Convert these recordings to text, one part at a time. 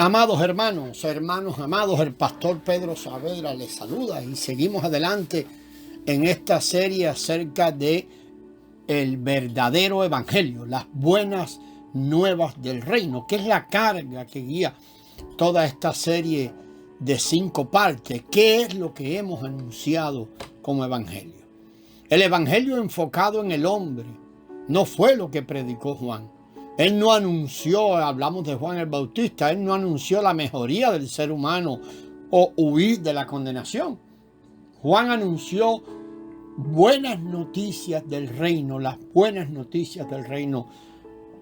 Amados hermanos, amados, el pastor Pedro Saavedra les saluda y seguimos adelante en esta serie acerca de el verdadero evangelio, las buenas nuevas del reino, que es la carga que guía toda esta serie de 5 partes. ¿Qué es lo que hemos anunciado como evangelio? El evangelio enfocado en el hombre no fue lo que predicó Juan. Él no anunció, hablamos de Juan el Bautista, él no anunció la mejoría del ser humano o huir de la condenación. Juan anunció buenas noticias del reino, las buenas noticias del reino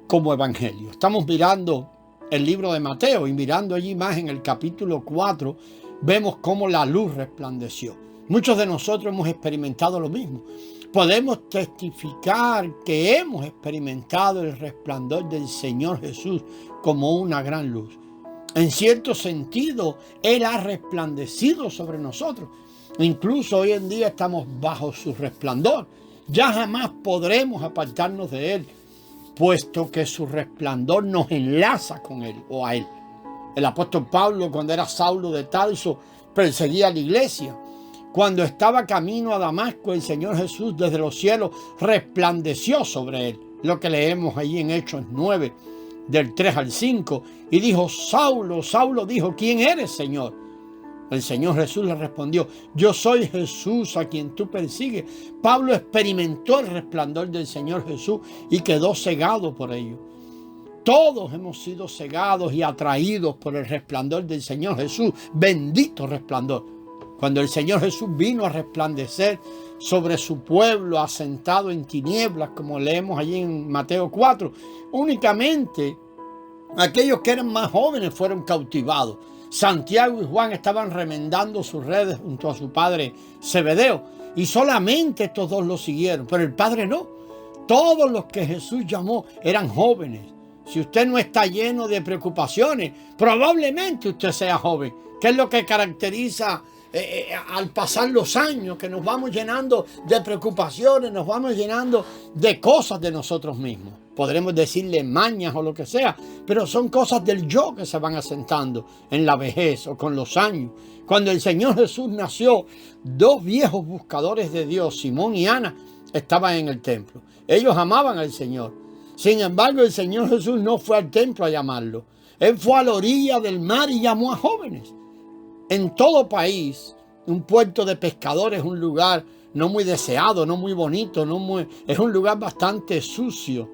como evangelio. Estamos mirando el libro de Mateo y mirando allí más en el capítulo 4, vemos cómo la luz resplandeció. Muchos de nosotros hemos experimentado lo mismo. Podemos testificar que hemos experimentado el resplandor del Señor Jesús como una gran luz. En cierto sentido, Él ha resplandecido sobre nosotros. Incluso hoy en día estamos bajo su resplandor. Ya jamás podremos apartarnos de Él, puesto que su resplandor nos enlaza con Él o a Él. El apóstol Pablo, cuando era Saulo de Tarso, perseguía a la iglesia. Cuando estaba camino a Damasco, el Señor Jesús desde los cielos resplandeció sobre él. Lo que leemos allí en Hechos 9, del 3 al 5. Y dijo: Saulo, Saulo, dijo, ¿quién eres, Señor? El Señor Jesús le respondió: yo soy Jesús a quien tú persigues. Pablo experimentó el resplandor del Señor Jesús y quedó cegado por ello. Todos hemos sido cegados y atraídos por el resplandor del Señor Jesús. Bendito resplandor. Cuando el Señor Jesús vino a resplandecer sobre su pueblo asentado en tinieblas, como leemos allí en Mateo 4, únicamente aquellos que eran más jóvenes fueron cautivados. Santiago y Juan estaban remendando sus redes junto a su padre Zebedeo y solamente estos dos lo siguieron, pero el padre no. Todos los que Jesús llamó eran jóvenes. Si usted no está lleno de preocupaciones, probablemente usted sea joven. ¿Qué es lo que caracteriza al pasar los años? Que nos vamos llenando de preocupaciones, nos vamos llenando de cosas de nosotros mismos. Podremos decirle mañas o lo que sea, pero son cosas del yo que se van asentando en la vejez o con los años. Cuando el Señor Jesús nació, 2 viejos buscadores de Dios, Simón y Ana, estaban en el templo. Ellos amaban al Señor. Sin embargo, el Señor Jesús no fue al templo a llamarlo. Él fue a la orilla del mar y llamó a jóvenes. En todo país, un puerto de pescadores es un lugar no muy deseado, no muy bonito, es un lugar bastante sucio,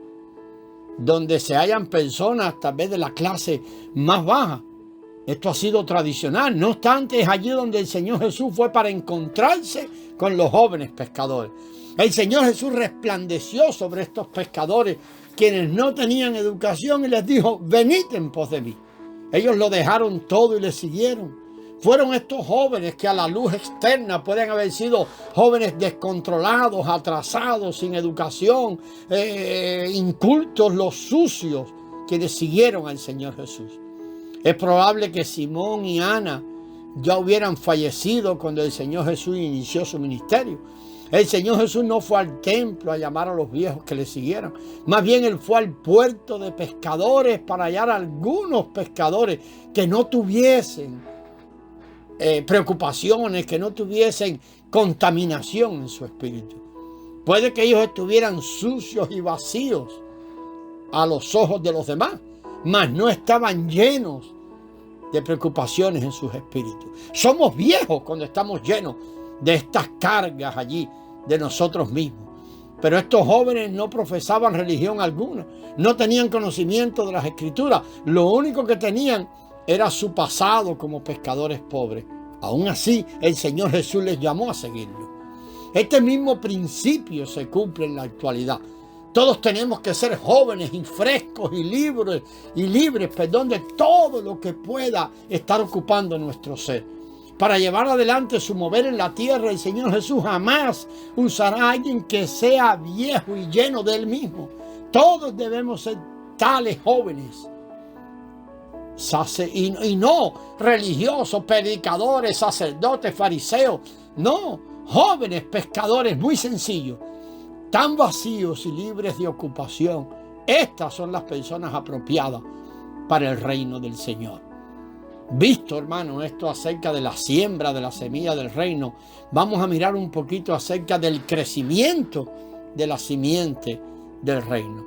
donde se hallan personas tal vez de la clase más baja. Esto ha sido tradicional. No obstante, es allí donde el Señor Jesús fue para encontrarse con los jóvenes pescadores. El Señor Jesús resplandeció sobre estos pescadores, quienes no tenían educación, y les dijo: venid en pos de mí. Ellos lo dejaron todo y le siguieron. Fueron estos jóvenes que a la luz externa pueden haber sido jóvenes descontrolados, atrasados, sin educación, incultos, los sucios, quienes siguieron al Señor Jesús. Es probable que Simón y Ana ya hubieran fallecido cuando el Señor Jesús inició su ministerio. El Señor Jesús no fue al templo a llamar a los viejos que le siguieran. Más bien Él fue al puerto de pescadores para hallar a algunos pescadores que no tuviesen preocupaciones, que no tuviesen contaminación en su espíritu. Puede que ellos estuvieran sucios y vacíos a los ojos de los demás, mas no estaban llenos de preocupaciones en sus espíritus. Somos viejos cuando estamos llenos de estas cargas allí de nosotros mismos. Pero estos jóvenes no profesaban religión alguna, no tenían conocimiento de las Escrituras. Lo único que tenían era su pasado como pescadores pobres. Aún así, el Señor Jesús les llamó a seguirlo. Este mismo principio se cumple en la actualidad. Todos tenemos que ser jóvenes y frescos y libres de todo lo que pueda estar ocupando nuestro ser. Para llevar adelante su mover en la tierra, el Señor Jesús jamás usará a alguien que sea viejo y lleno de Él mismo. Todos debemos ser tales jóvenes. Y no religiosos, predicadores, sacerdotes, fariseos. No, jóvenes pescadores muy sencillos, tan vacíos y libres de ocupación. Estas son las personas apropiadas para el reino del Señor. visto, hermano, esto acerca de la siembra de la semilla del reino, vamos a mirar un poquito acerca del crecimiento de la simiente del reino.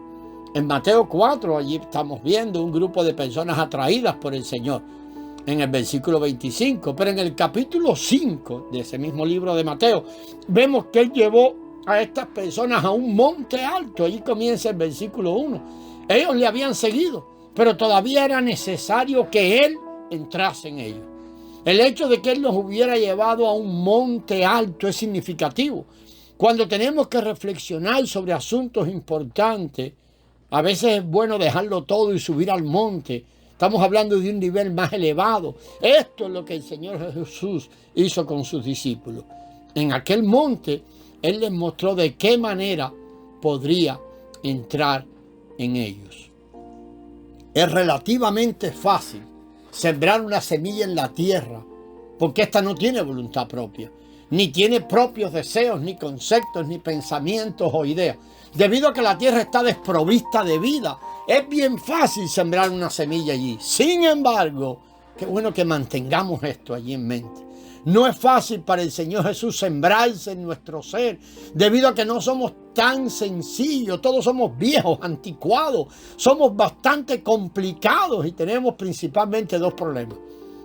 En Mateo 4, allí estamos viendo un grupo de personas atraídas por el Señor, en el versículo 25. Pero en el capítulo 5 de ese mismo libro de Mateo, vemos que Él llevó a estas personas a un monte alto. Allí comienza el versículo 1. Ellos le habían seguido, pero todavía era necesario que Él entrase en ellos. El hecho de que Él nos hubiera llevado a un monte alto es significativo. Cuando tenemos que reflexionar sobre asuntos importantes, a veces es bueno dejarlo todo y subir al monte. Estamos hablando de un nivel más elevado. Esto es lo que el Señor Jesús hizo con sus discípulos. En aquel monte, Él les mostró de qué manera podría entrar en ellos. Es relativamente fácil sembrar una semilla en la tierra, porque ésta no tiene voluntad propia, ni tiene propios deseos, ni conceptos, ni pensamientos o ideas. Debido a que la tierra está desprovista de vida, es bien fácil sembrar una semilla allí. Sin embargo, qué bueno que mantengamos esto allí en mente. No es fácil para el Señor Jesús sembrarse en nuestro ser, debido a que no somos tan sencillos, todos somos viejos, anticuados, somos bastante complicados y tenemos principalmente dos problemas.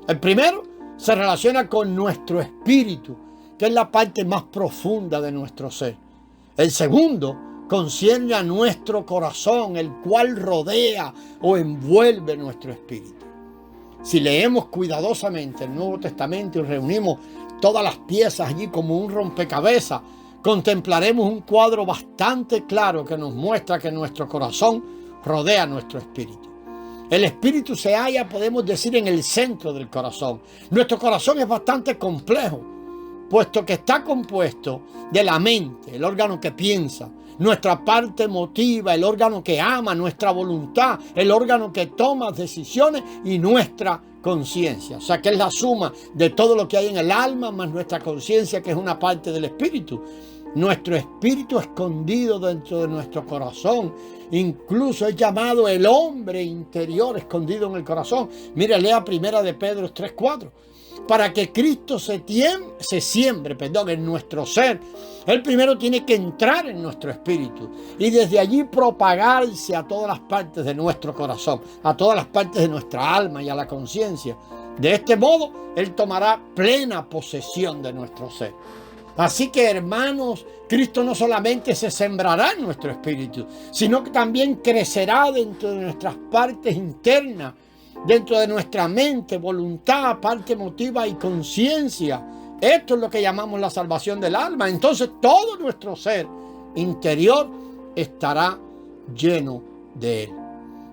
El primero se relaciona con nuestro espíritu, que es la parte más profunda de nuestro ser. El segundo concierne a nuestro corazón, el cual rodea o envuelve nuestro espíritu. Si leemos cuidadosamente el Nuevo Testamento y reunimos todas las piezas allí como un rompecabezas, contemplaremos un cuadro bastante claro que nos muestra que nuestro corazón rodea nuestro espíritu. El espíritu se halla, podemos decir, en el centro del corazón. Nuestro corazón es bastante complejo, puesto que está compuesto de la mente, el órgano que piensa, nuestra parte emotiva, el órgano que ama, nuestra voluntad, el órgano que toma decisiones y nuestra conciencia. O sea, que es la suma de todo lo que hay en el alma más nuestra conciencia, que es una parte del espíritu. Nuestro espíritu escondido dentro de nuestro corazón, incluso es llamado el hombre interior escondido en el corazón. Mire, lea primera de Pedro 3:4. Para que Cristo se siembre en nuestro ser, Él primero tiene que entrar en nuestro espíritu y desde allí propagarse a todas las partes de nuestro corazón, a todas las partes de nuestra alma y a la conciencia. De este modo, Él tomará plena posesión de nuestro ser. Así que, hermanos, Cristo no solamente se sembrará en nuestro espíritu, sino que también crecerá dentro de nuestras partes internas, dentro de nuestra mente, voluntad, parte emotiva y conciencia. Esto es lo que llamamos la salvación del alma. Entonces todo nuestro ser interior estará lleno de Él.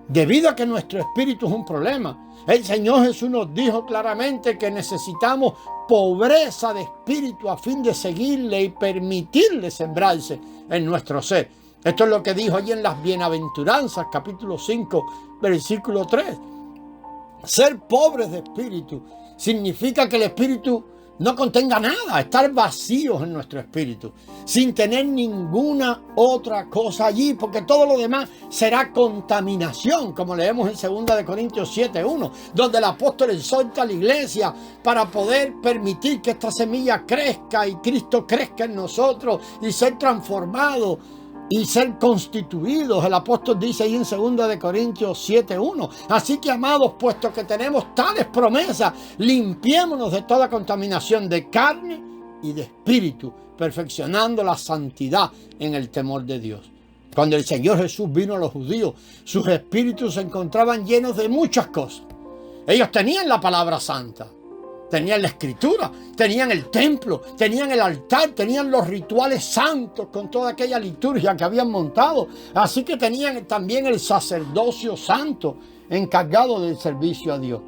Debido a que nuestro espíritu es un problema, el Señor Jesús nos dijo claramente que necesitamos pobreza de espíritu a fin de seguirle y permitirle sembrarse en nuestro ser. Esto es lo que dijo allí en las Bienaventuranzas, capítulo 5, versículo 3. Ser pobres de espíritu significa que el espíritu no contenga nada, estar vacíos en nuestro espíritu, sin tener ninguna otra cosa allí, porque todo lo demás será contaminación, como leemos en 2 Corintios 7:1, donde el apóstol exhorta a la iglesia para poder permitir que esta semilla crezca y Cristo crezca en nosotros y ser transformado y ser constituidos. El apóstol dice ahí en 2 Corintios 7:1. Así que, amados, puesto que tenemos tales promesas, limpiémonos de toda contaminación de carne y de espíritu, perfeccionando la santidad en el temor de Dios. Cuando el Señor Jesús vino a los judíos, sus espíritus se encontraban llenos de muchas cosas. Ellos tenían la palabra santa, tenían la escritura, tenían el templo, tenían el altar, tenían los rituales santos con toda aquella liturgia que habían montado. Así que tenían también el sacerdocio santo encargado del servicio a Dios.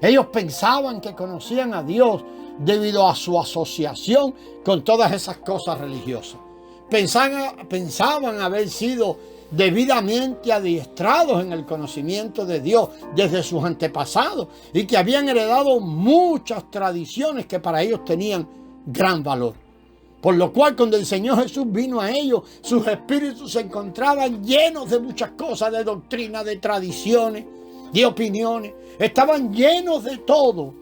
Ellos pensaban que conocían a Dios debido a su asociación con todas esas cosas religiosas. Pensaban haber sido debidamente adiestrados en el conocimiento de Dios desde sus antepasados y que habían heredado muchas tradiciones que para ellos tenían gran valor. Por lo cual, cuando el Señor Jesús vino a ellos, sus espíritus se encontraban llenos de muchas cosas, de doctrina, de tradiciones, de opiniones, estaban llenos de todo.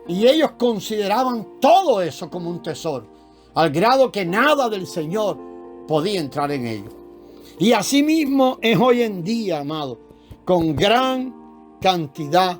Y ellos consideraban todo eso como un tesoro, al grado que nada del Señor podía entrar en ellos. Y así mismo es hoy en día, amado, con gran cantidad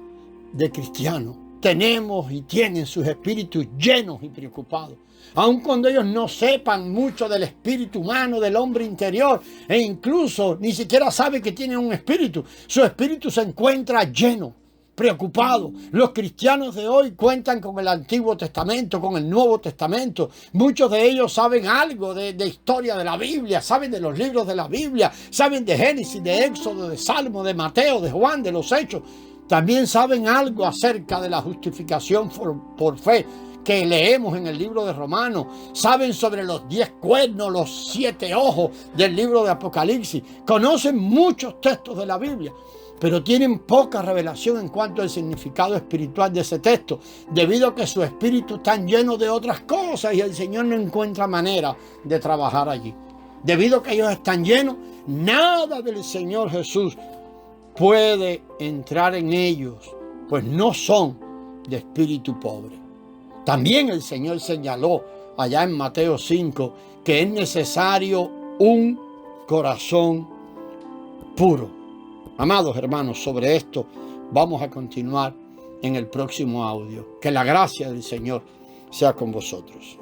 de cristianos. Tenemos y tienen sus espíritus llenos y preocupados. Aun cuando ellos no sepan mucho del espíritu humano, del hombre interior, e incluso ni siquiera saben que tienen un espíritu, su espíritu se encuentra lleno, preocupado. Los cristianos de hoy cuentan con el Antiguo Testamento, con el Nuevo Testamento. Muchos de ellos saben algo de historia de la Biblia, saben de los libros de la Biblia, saben de Génesis, de Éxodo, de Salmo, de Mateo, de Juan, de los Hechos. También saben algo acerca de la justificación por fe que leemos en el libro de Romanos. Saben sobre los 10 cuernos, los 7 ojos del libro de Apocalipsis. Conocen muchos textos de la Biblia, pero tienen poca revelación en cuanto al significado espiritual de ese texto, debido a que su espíritu está lleno de otras cosas y el Señor no encuentra manera de trabajar allí. Debido a que ellos están llenos, nada del Señor Jesús puede entrar en ellos, pues no son de espíritu pobre. También el Señor señaló allá en Mateo 5 que es necesario un corazón puro. Amados hermanos, sobre esto vamos a continuar en el próximo audio. Que la gracia del Señor sea con vosotros.